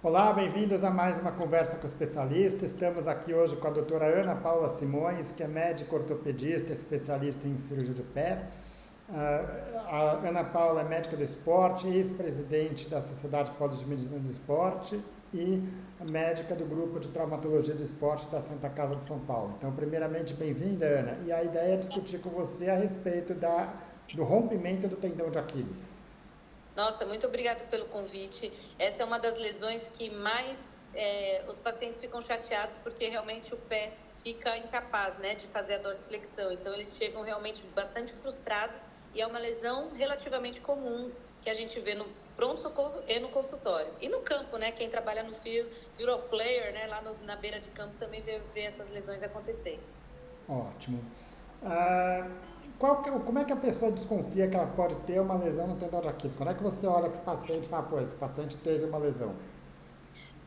Olá, bem-vindos a mais uma conversa com o especialista. Estamos aqui hoje com a doutora Ana Paula Simões, que é médica ortopedista, especialista em cirurgia de pé. A Ana Paula é médica do esporte, ex-presidente da Sociedade Paulista de Medicina do Esporte e médica do grupo de traumatologia do esporte da Santa Casa de São Paulo. Então, primeiramente, bem-vinda, Ana. E a ideia é discutir com você a respeito do rompimento do tendão de Aquiles. Nossa, muito obrigada pelo convite. Essa é uma das lesões que mais os pacientes ficam chateados, porque realmente o pé fica incapaz, né, de fazer a dorsiflexão. Então, eles chegam realmente bastante frustrados e é uma lesão relativamente comum que a gente vê no pronto-socorro e no consultório. E no campo, né, quem trabalha no field of player, né, lá na beira de campo, também vê essas lesões acontecerem. Ótimo. Como é que a pessoa desconfia que ela pode ter uma lesão no tendão de Aquiles? Quando é que você olha para o paciente e fala, pô, esse paciente teve uma lesão?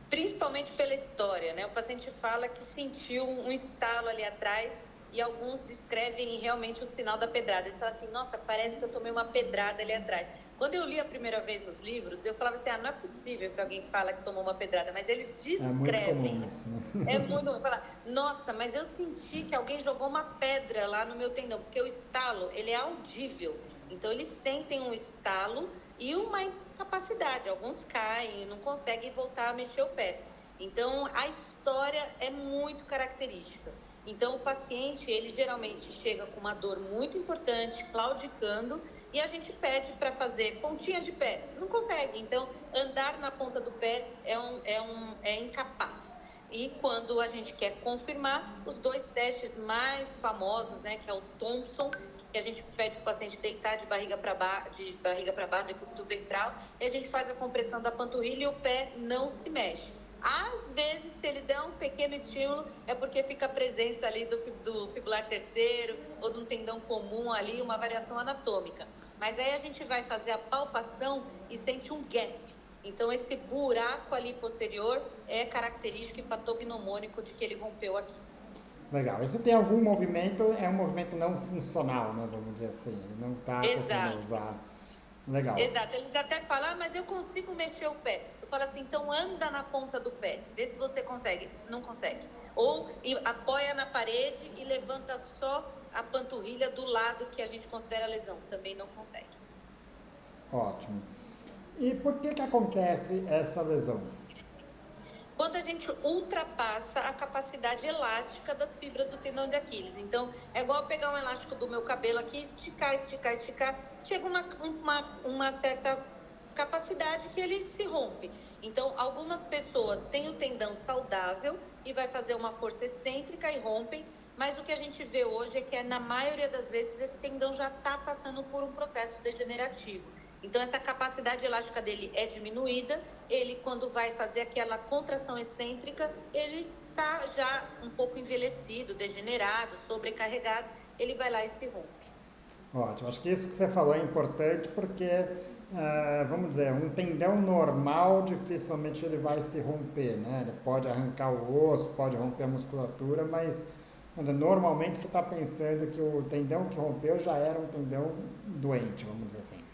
Principalmente pela história, né? O paciente fala que sentiu um estalo ali atrás e alguns descrevem realmente o sinal da pedrada. Eles falam assim, nossa, parece que eu tomei uma pedrada ali atrás. Quando eu li a primeira vez nos livros, eu falava assim, não é possível que alguém fala que tomou uma pedrada, mas eles É muito descrevem. comum isso, né? É muito bom falar, nossa, mas eu senti que alguém jogou uma pedra lá no meu tendão, porque o estalo, ele é audível. Então, eles sentem um estalo e uma incapacidade. Alguns caem e não conseguem voltar a mexer o pé. Então, a história é muito característica. Então, o paciente, ele geralmente chega com uma dor muito importante, claudicando, e a gente pede para fazer pontinha de pé. Não consegue. Então, andar na ponta do pé é incapaz. E quando a gente quer confirmar, os dois testes mais famosos, né, que é o Thompson, que a gente pede para o paciente deitar de barriga para baixo, de decúbito ventral, e a gente faz a compressão da panturrilha e o pé não se mexe. Às vezes, se ele der um pequeno estímulo, é porque fica a presença ali do fibular terceiro ou de um tendão comum ali, uma variação anatômica. Mas aí a gente vai fazer a palpação e sente um gap. Então, esse buraco ali posterior é característico e patognomônico de que ele rompeu aqui. Legal. E se tem algum movimento, é um movimento não funcional, né? Vamos dizer assim. Ele não está conseguindo Exato. usar. Legal. Exato, eles até falam, mas eu consigo mexer o pé. Eu falo assim, então anda na ponta do pé, vê se você consegue. Não consegue. Ou apoia na parede e levanta só a panturrilha do lado que a gente considera lesão. Também não consegue. Ótimo. E por que acontece essa lesão? Quando a gente ultrapassa a capacidade elástica das fibras do tendão de Aquiles. Então, é igual pegar um elástico do meu cabelo aqui, esticar, chega uma certa capacidade que ele se rompe. Então, algumas pessoas têm o tendão saudável e vai fazer uma força excêntrica e rompem, mas o que a gente vê hoje é que, na maioria das vezes, esse tendão já está passando por um processo degenerativo. Então, essa capacidade elástica dele é diminuída, ele, quando vai fazer aquela contração excêntrica, ele está já um pouco envelhecido, degenerado, sobrecarregado, ele vai lá e se rompe. Ótimo. Acho que isso que você falou é importante porque, vamos dizer, um tendão normal dificilmente ele vai se romper, né? Ele pode arrancar o osso, pode romper a musculatura, mas vamos dizer, normalmente você está pensando que o tendão que rompeu já era um tendão doente, vamos dizer assim.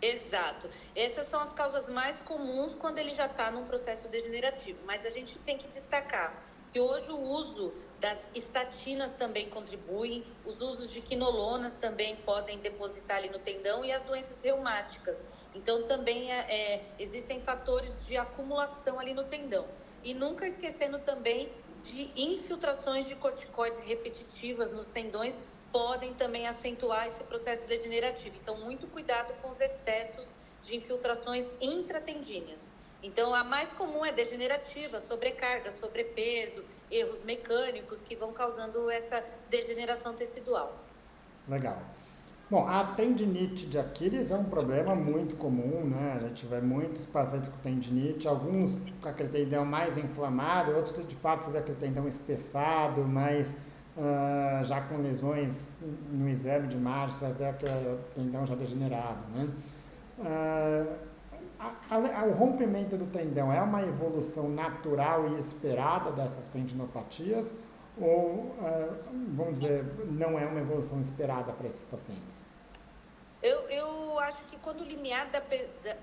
Exato. Essas são as causas mais comuns quando ele já está num processo degenerativo. Mas a gente tem que destacar que hoje o uso das estatinas também contribuem, os usos de quinolonas também podem depositar ali no tendão e as doenças reumáticas. Então, também existem fatores de acumulação ali no tendão. E nunca esquecendo também de infiltrações de corticoides repetitivas nos tendões podem também acentuar esse processo degenerativo. Então, muito cuidado com os excessos de infiltrações intratendíneas. Então, a mais comum é degenerativa, sobrecarga, sobrepeso, erros mecânicos que vão causando essa degeneração tecidual. Legal. Bom, a tendinite de Aquiles é um problema muito comum, né? A gente vê muitos pacientes com tendinite, alguns com aquele tendão mais inflamado, outros de fato você vê aquele tendão espessado, mas já com lesões no exame de imagem, você vai ver aquele tendão já degenerado, né? O rompimento do tendão é uma evolução natural e esperada dessas tendinopatias ou, vamos dizer, não é uma evolução esperada para esses pacientes? Eu acho que quando o limiar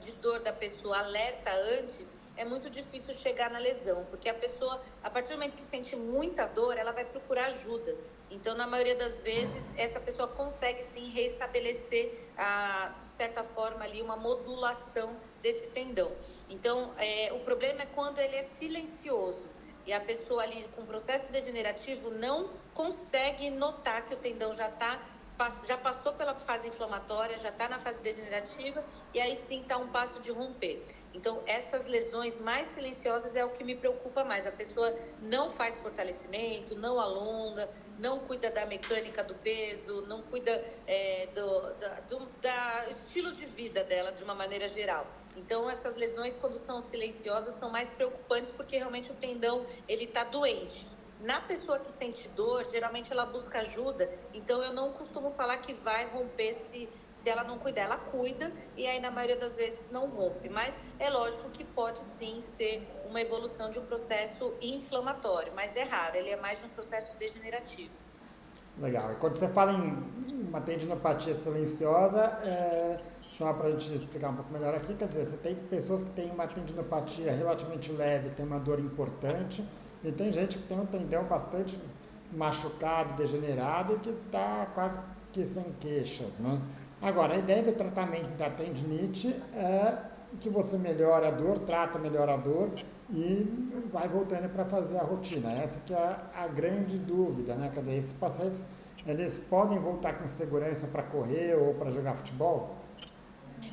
de dor da pessoa alerta antes, é muito difícil chegar na lesão, porque a pessoa, a partir do momento que sente muita dor, ela vai procurar ajuda. Então, na maioria das vezes, essa pessoa consegue sim restabelecer, de certa forma, ali uma modulação desse tendão. Então, o problema é quando ele é silencioso e a pessoa ali com processo degenerativo não consegue notar que o tendão já passou pela fase inflamatória, já está na fase degenerativa e aí sim está um passo de romper. Então, essas lesões mais silenciosas é o que me preocupa mais. A pessoa não faz fortalecimento, não alonga, não cuida da mecânica do peso, não cuida do estilo de vida dela de uma maneira geral. Então, essas lesões, quando são silenciosas, são mais preocupantes porque realmente o tendão ele está doente. Na pessoa que sente dor, geralmente ela busca ajuda, então eu não costumo falar que vai romper se ela não cuidar. Ela cuida e aí na maioria das vezes não rompe, mas é lógico que pode sim ser uma evolução de um processo inflamatório, mas é raro, ele é mais de um processo degenerativo. Legal. E quando você fala em uma tendinopatia silenciosa, só para a gente explicar um pouco melhor aqui, quer dizer, você tem pessoas que têm uma tendinopatia relativamente leve, tem uma dor importante, e tem gente que tem um tendão bastante machucado, degenerado e que está quase que sem queixas, né? Agora, a ideia do tratamento da tendinite é que você melhora a dor, trata melhor a dor e vai voltando para fazer a rotina. Essa que é a grande dúvida, né? Quer dizer, esses pacientes, eles podem voltar com segurança para correr ou para jogar futebol?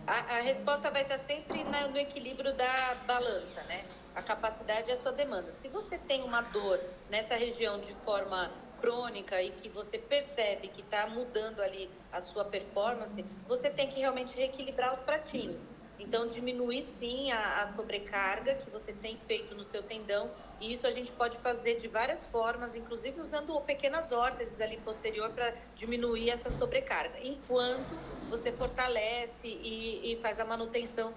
A resposta vai estar sempre no equilíbrio da balança, né? A capacidade e a sua demanda. Se você tem uma dor nessa região de forma crônica e que você percebe que está mudando ali a sua performance, você tem que realmente reequilibrar os pratinhos. Então, diminuir sim a sobrecarga que você tem feito no seu tendão, e isso a gente pode fazer de várias formas, inclusive usando pequenas órteses ali posterior para diminuir essa sobrecarga, enquanto você fortalece e faz a manutenção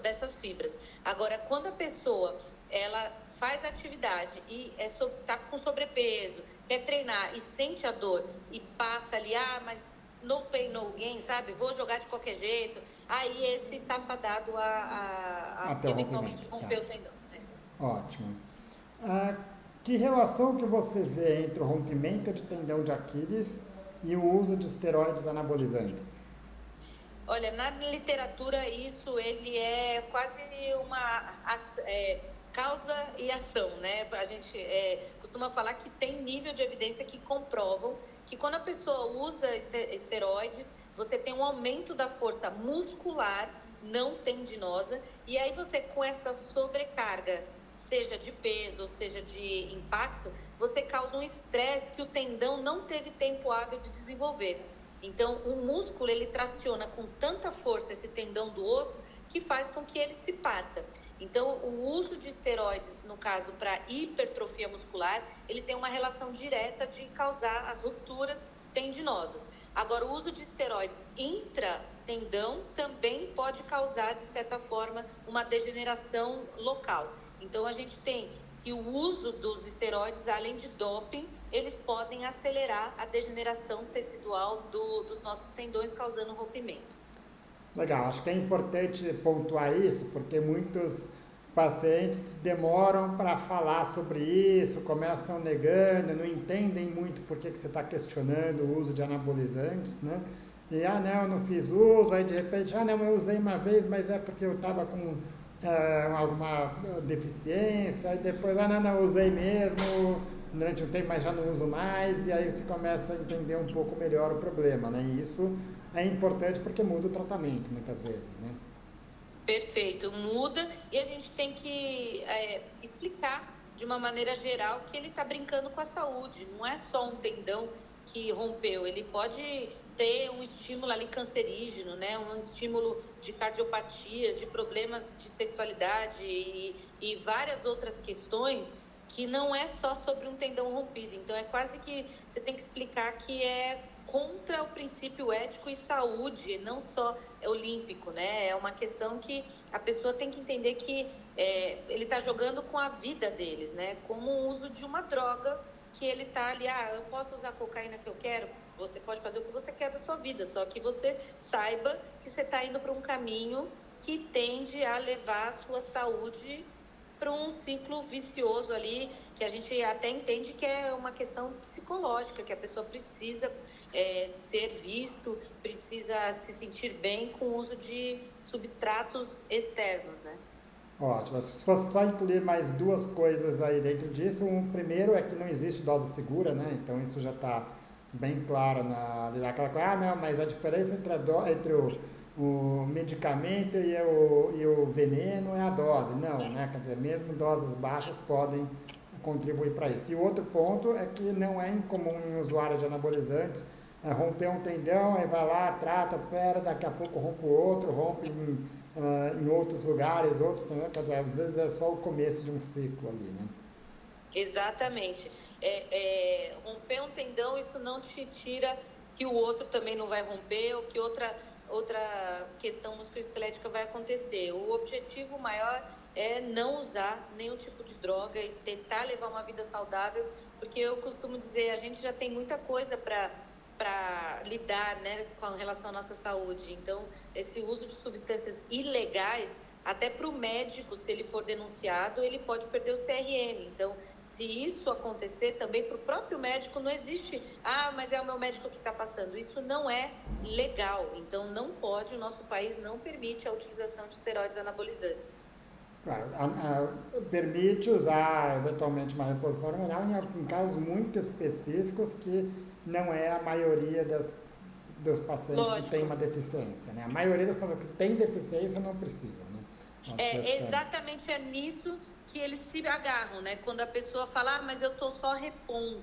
dessas fibras. Agora, quando a pessoa ela faz atividade e está com sobrepeso, quer treinar e sente a dor e passa ali, mas no pain, no gain, sabe? Vou jogar de qualquer jeito. Aí esse está fadado a Até o eventualmente rompimento. Tá. romper o tendão. Né? Ótimo. Ah, que relação que você vê entre o rompimento de tendão de Aquiles e o uso de esteroides anabolizantes? Olha, na literatura isso ele é quase uma causa e ação, né? A gente costuma falar que tem nível de evidência que comprovam que quando a pessoa usa esteroides, você tem um aumento da força muscular não tendinosa, e aí você com essa sobrecarga, seja de peso, seja de impacto, você causa um estresse que o tendão não teve tempo hábil de desenvolver. Então, o músculo, ele traciona com tanta força esse tendão do osso que faz com que ele se parta. Então, o uso de esteroides, no caso, para hipertrofia muscular, ele tem uma relação direta de causar as rupturas tendinosas. Agora, o uso de esteroides intratendão também pode causar, de certa forma, uma degeneração local. Então, a gente tem que o uso dos esteroides, além de doping, eles podem acelerar a degeneração tecidual dos nossos tendões, causando rompimento. Legal, acho que é importante pontuar isso, porque muitos pacientes demoram para falar sobre isso, começam negando, não entendem muito por que você está questionando o uso de anabolizantes, né? E, não, eu não fiz uso, aí de repente, não, eu usei uma vez, mas é porque eu estava com alguma deficiência, aí depois, não, eu usei mesmo durante um tempo, mas já não uso mais, e aí você começa a entender um pouco melhor o problema, né? E isso é importante porque muda o tratamento, muitas vezes, né? Perfeito, muda, e a gente tem que explicar de uma maneira geral que ele está brincando com a saúde, não é só um tendão que rompeu, ele pode ter um estímulo ali cancerígeno, né? Um estímulo de cardiopatias, de problemas de sexualidade e várias outras questões que não é só sobre um tendão rompido. Então, é quase que você tem que explicar que é contra o princípio ético e saúde, não só olímpico, né? É uma questão que a pessoa tem que entender que ele está jogando com a vida deles, né? Como o uso de uma droga que ele está ali, eu posso usar a cocaína que eu quero? Você pode fazer o que você quer da sua vida, só que você saiba que você está indo para um caminho que tende a levar a sua saúde para um ciclo vicioso ali, que a gente até entende que é uma questão psicológica, que a pessoa precisa ser visto, precisa se sentir bem com o uso de substratos externos, né? Ótimo. Se fosse só incluir mais duas coisas aí dentro disso, um primeiro é que não existe dose segura, né? Então isso já está bem claro naquela coisa, não, mas a diferença entre o medicamento e o veneno é a dose. Não, né? Quer dizer, mesmo doses baixas podem contribuir para isso. E o outro ponto é que não é incomum em usuário de anabolizantes romper um tendão, aí vai lá, trata, opera, daqui a pouco rompe o outro, rompe em outros lugares, outros tendões, quer dizer, às vezes é só o começo de um ciclo ali, né? Exatamente. Romper um tendão, isso não te tira que o outro também não vai romper ou que outra questão musculoesquelética vai acontecer. O objetivo maior é não usar nenhum tipo de droga e tentar levar uma vida saudável, porque eu costumo dizer, a gente já tem muita coisa para lidar, né, com relação à nossa saúde. Então, esse uso de substâncias ilegais, até para o médico, se ele for denunciado, ele pode perder o CRM. Então, se isso acontecer também para o próprio médico, não existe, mas é o meu médico que está passando. Isso não é legal. Então, não pode, o nosso país não permite a utilização de esteroides anabolizantes. Claro, permite usar eventualmente uma reposição hormonal em casos muito específicos que não é a maioria dos pacientes Lógico. que têm uma deficiência, né? A maioria dos pacientes que têm deficiência não precisam, né? Exatamente nisso que eles se agarram, né? Quando a pessoa fala, mas eu estou só repondo.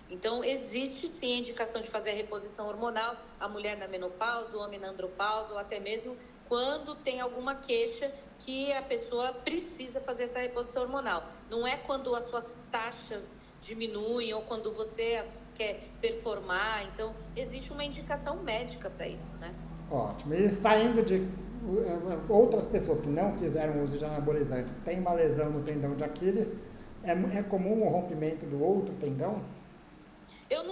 Então, existe sim a indicação de fazer a reposição hormonal, a mulher na menopausa, o homem na andropausa, ou até mesmo quando tem alguma queixa que a pessoa precisa fazer essa reposição hormonal. Não é quando as suas taxas diminuem ou quando você quer performar. Então, existe uma indicação médica para isso, né? Ótimo. E saindo de outras pessoas que não fizeram uso de anabolizantes, têm uma lesão no tendão de Aquiles, é comum o rompimento do outro tendão? Eu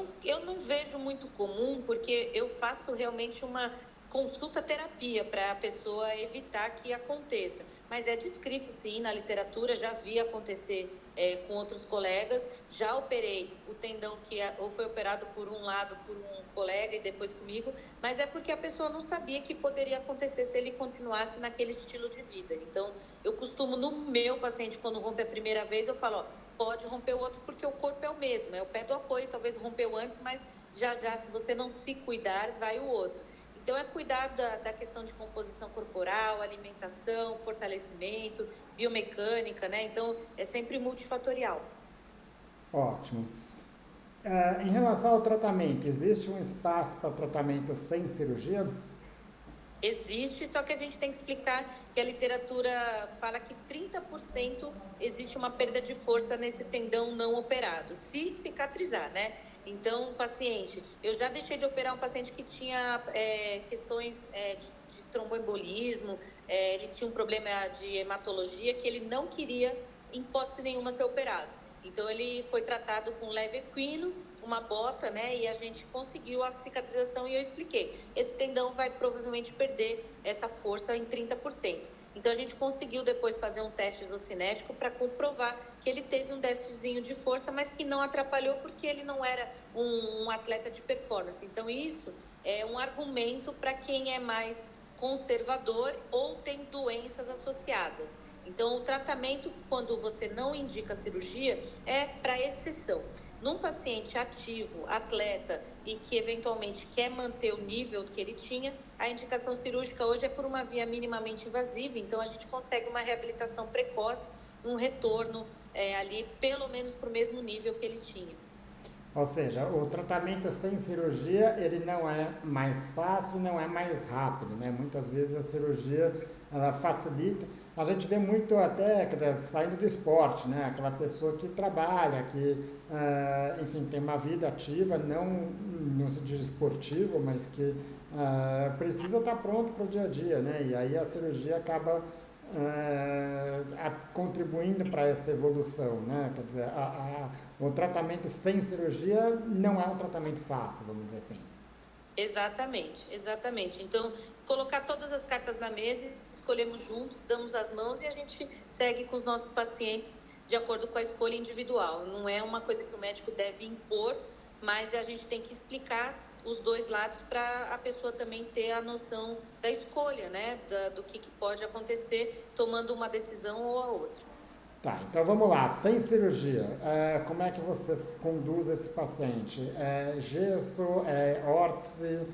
não vejo muito comum, porque eu faço realmente uma consulta terapia para a pessoa evitar que aconteça. Mas é descrito sim na literatura, já vi acontecer com outros colegas, já operei o tendão que ou foi operado por um lado por um colega e depois comigo, mas é porque a pessoa não sabia que poderia acontecer se ele continuasse naquele estilo de vida. Então, eu costumo, no meu paciente, quando rompe a primeira vez, eu falo, pode romper o outro porque o corpo é o mesmo, é o pé do apoio, talvez rompeu antes, mas já se você não se cuidar, vai o outro. Então, é cuidar da questão de composição corporal, alimentação, fortalecimento, biomecânica, né? Então, é sempre multifatorial. Ótimo. Em relação ao tratamento, existe um espaço para tratamento sem cirurgia? Existe, só que a gente tem que explicar que a literatura fala que 30% existe uma perda de força nesse tendão não operado, se cicatrizar, né? Então, paciente, eu já deixei de operar um paciente que tinha questões de tromboembolismo, ele tinha um problema de hematologia que ele não queria, em hipótese nenhuma, ser operado. Então, ele foi tratado com levequino, uma bota, né? E a gente conseguiu a cicatrização e eu expliquei. Esse tendão vai provavelmente perder essa força em 30%. Então, a gente conseguiu depois fazer um teste isocinético para comprovar que ele teve um déficitzinho de força, mas que não atrapalhou porque ele não era um atleta de performance. Então, isso é um argumento para quem é mais conservador ou tem doenças associadas. Então, o tratamento, quando você não indica cirurgia, é para exceção. Num paciente ativo, atleta e que eventualmente quer manter o nível que ele tinha, a indicação cirúrgica hoje é por uma via minimamente invasiva, então a gente consegue uma reabilitação precoce, um retorno ali pelo menos para o mesmo nível que ele tinha. Ou seja, o tratamento sem cirurgia, ele não é mais fácil, não é mais rápido, né? Muitas vezes a cirurgia, ela facilita. A gente vê muito até, quer dizer, saindo do esporte, né? Aquela pessoa que trabalha, que, enfim, tem uma vida ativa, não no sentido esportivo, mas que precisa estar pronto para o dia a dia, né? E aí a cirurgia acaba contribuindo para essa evolução, né? Quer dizer, o tratamento sem cirurgia não é um tratamento fácil, vamos dizer assim. Exatamente, exatamente. Então, colocar todas as cartas na mesa e escolhemos juntos, damos as mãos e a gente segue com os nossos pacientes de acordo com a escolha individual. Não é uma coisa que o médico deve impor, mas a gente tem que explicar os dois lados para a pessoa também ter a noção da escolha, né? Do que pode acontecer tomando uma decisão ou a outra. Tá, então vamos lá, sem cirurgia, como é que você conduz esse paciente? Gesso, órtese,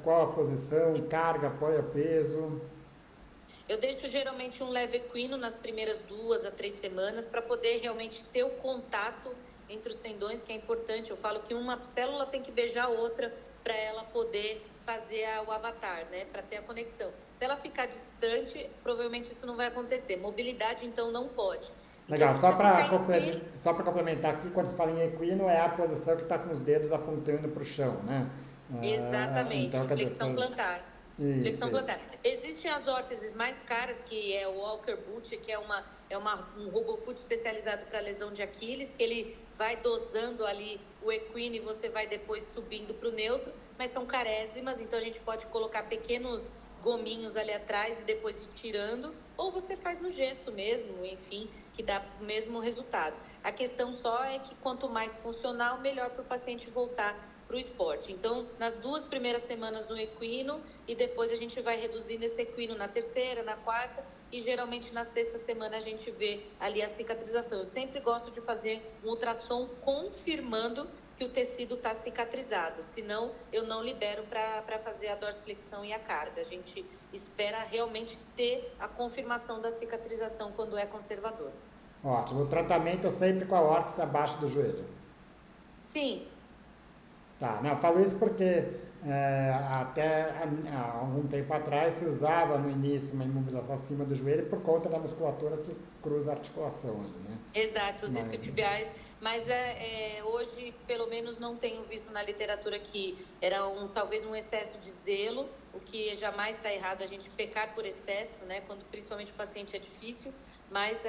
qual a posição, carga, apoio, peso? Eu deixo geralmente um leve equino nas primeiras 2 a 3 semanas para poder realmente ter o contato entre os tendões, que é importante. Eu falo que uma célula tem que beijar a outra para ela poder fazer o avatar, né? Para ter a conexão. Se ela ficar distante, provavelmente isso não vai acontecer. Mobilidade, então, não pode. Legal, Então, só para complementar aqui, quando se fala em equino, é a posição que está com os dedos apontando para o chão, né? Exatamente, Então, flexão plantar. Flexão Isso. plantar. Existem as órteses mais caras, que é o Walker Boot, que é um RoboFoot especializado para lesão de Aquiles, que ele vai dosando ali o equino e você vai depois subindo para o neutro, mas são carésimas, então a gente pode colocar pequenos gominhos ali atrás e depois ir tirando, ou você faz no gesso mesmo, enfim, que dá o mesmo resultado. A questão só é que quanto mais funcional, melhor para o paciente voltar para o esporte. Então, nas 2 primeiras semanas no equino e depois a gente vai reduzindo esse equino na 3ª, na 4ª e geralmente na 6ª semana a gente vê ali a cicatrização. Eu sempre gosto de fazer um ultrassom confirmando que o tecido está cicatrizado, senão eu não libero para fazer a dorsiflexão e a carga. A gente espera realmente ter a confirmação da cicatrização quando é conservador. Ótimo, o tratamento é sempre com a órtese abaixo do joelho. Sim. Tá, não, eu falo isso porque até há algum tempo atrás se usava no início uma imobilização acima do joelho por conta da musculatura que cruza a articulação aí, né? Exato, os isquiotibiais, mas hoje pelo menos não tenho visto na literatura que era talvez um excesso de zelo, o que jamais está errado a gente pecar por excesso, né? Quando principalmente o paciente é difícil, mas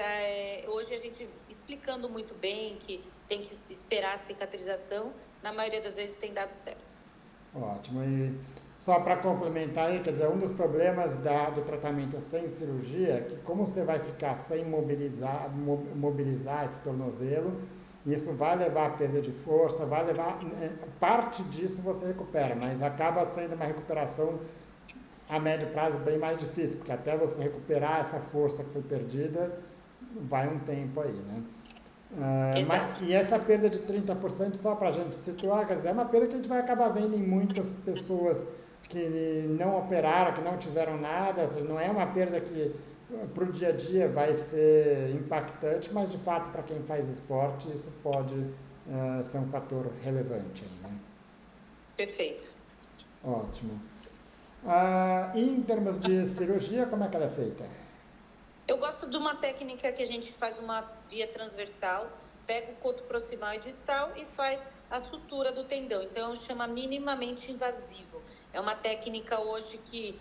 hoje a gente explicando muito bem que tem que esperar a cicatrização, na maioria das vezes tem dado certo. Ótimo. E só para complementar aí, quer dizer, um dos problemas do tratamento sem cirurgia é que como você vai ficar sem mobilizar esse tornozelo, isso vai levar a perda de força, vai levar... Parte disso você recupera, mas acaba sendo uma recuperação a médio prazo bem mais difícil, porque até você recuperar essa força que foi perdida, vai um tempo aí, né? E essa perda de 30%, só para a gente situar, quer dizer, é uma perda que a gente vai acabar vendo em muitas pessoas que não operaram, que não tiveram nada, ou seja, não é uma perda que para o dia a dia vai ser impactante, mas de fato para quem faz esporte isso pode ser um fator relevante aí, né? Perfeito. Ótimo. E em termos de cirurgia, como é que ela é feita? Eu gosto de uma técnica que a gente faz uma via transversal, pega o coto proximal e distal e faz a sutura do tendão. Então, chama minimamente invasivo. É uma técnica hoje que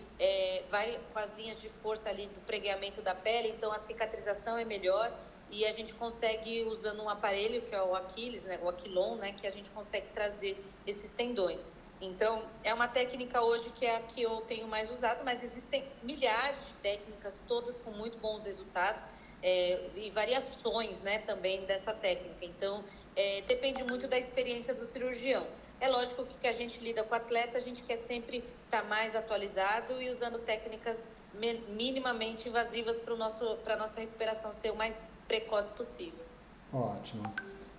vai com as linhas de força ali do pregueamento da pele, então a cicatrização é melhor e a gente consegue, usando um aparelho que é o Aquiles, né, o Aquilon, né, que a gente consegue trazer esses tendões. Então, é uma técnica hoje que é a que eu tenho mais usado, mas existem milhares de técnicas, todas com muito bons resultados e variações, né, também dessa técnica. Então, depende muito da experiência do cirurgião. É lógico que a gente lida com atleta, a gente quer sempre estar mais atualizado e usando técnicas minimamente invasivas para a nossa recuperação ser o mais precoce possível. Ótimo.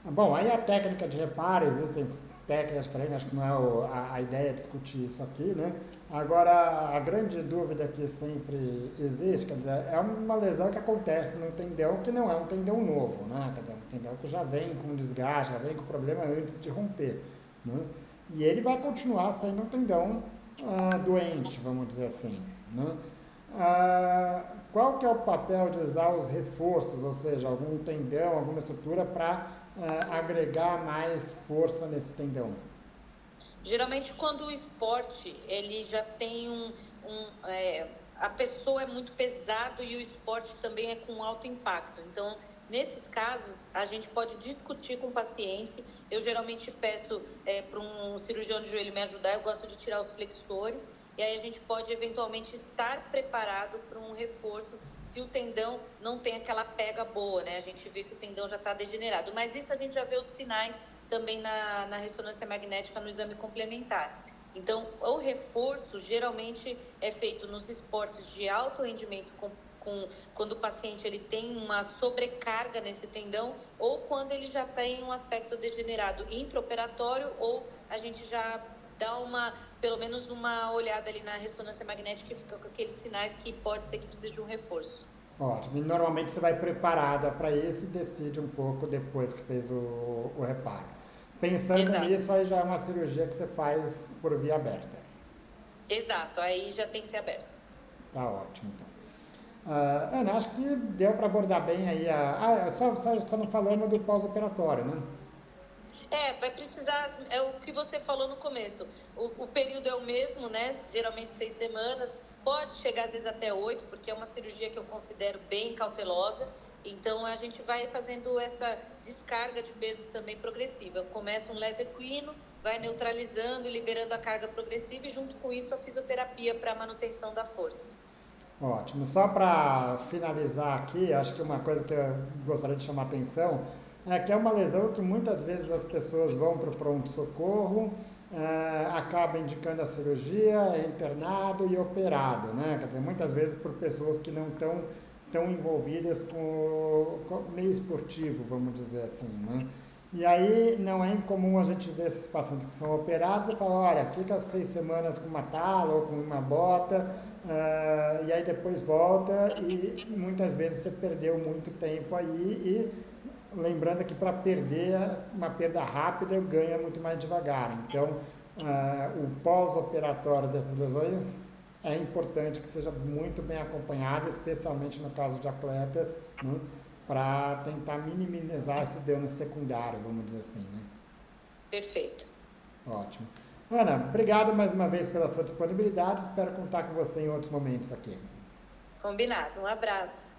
Bom, aí a técnica de reparo, existem técnicas diferentes, acho que não é a ideia discutir isso aqui, né? Agora, a grande dúvida que sempre existe, quer dizer, é uma lesão que acontece no tendão que não é um tendão novo, né? Quer dizer, um tendão que já vem com desgaste, já vem com problema antes de romper, né? E ele vai continuar sendo um tendão doente, vamos dizer assim, né? Qual que é o papel de usar os reforços, ou seja, algum tendão, alguma estrutura para agregar mais força nesse tendão? Geralmente, quando o esporte, ele já tem a pessoa é muito pesado e o esporte também é com alto impacto. Então, nesses casos, a gente pode discutir com o paciente. Eu geralmente peço para um cirurgião de joelho me ajudar, eu gosto de tirar os flexores e aí a gente pode eventualmente estar preparado para um reforço se o tendão não tem aquela pega boa, né? A gente vê que o tendão já está degenerado, mas isso a gente já vê os sinais também na ressonância magnética no exame complementar. Então, o reforço geralmente é feito nos esportes de alto rendimento, quando o paciente ele tem uma sobrecarga nesse tendão ou quando ele já tem um aspecto degenerado intraoperatório, ou a gente já dá pelo menos uma olhada ali na ressonância magnética e fica com aqueles sinais que pode ser que precise de um reforço. Ótimo. E normalmente você vai preparada para isso e decide um pouco depois que fez o reparo. Pensando Exato. nisso, aí já é uma cirurgia que você faz por via aberta. Exato, aí já tem que ser aberto. Tá ótimo, então. Ana, acho que deu para abordar bem aí só não falamos do pós-operatório, né? Vai precisar, é o que você falou no começo, o período é o mesmo, né? Geralmente 6 semanas, pode chegar às vezes até 8, porque é uma cirurgia que eu considero bem cautelosa, então a gente vai fazendo essa descarga de peso também progressiva. Começa um leve equino, vai neutralizando e liberando a carga progressiva, e junto com isso a fisioterapia para a manutenção da força. Ótimo. Só para finalizar aqui, acho que uma coisa que eu gostaria de chamar a atenção é que é uma lesão que muitas vezes as pessoas vão para o pronto-socorro, acabam indicando a cirurgia, é internado e operado, né? Quer dizer, muitas vezes por pessoas que não estão tão envolvidas com o meio esportivo, vamos dizer assim, né? E aí não é incomum a gente ver esses pacientes que são operados e falar, olha, fica 6 semanas com uma tala ou com uma bota, e aí depois volta e muitas vezes você perdeu muito tempo aí e lembrando que para perder, uma perda rápida ganha muito mais devagar. Então, o pós-operatório dessas lesões é importante que seja muito bem acompanhado, especialmente no caso de atletas, né? Para tentar minimizar esse dano secundário, vamos dizer assim, né? Perfeito. Ótimo. Ana, obrigado mais uma vez pela sua disponibilidade, espero contar com você em outros momentos aqui. Combinado, um abraço.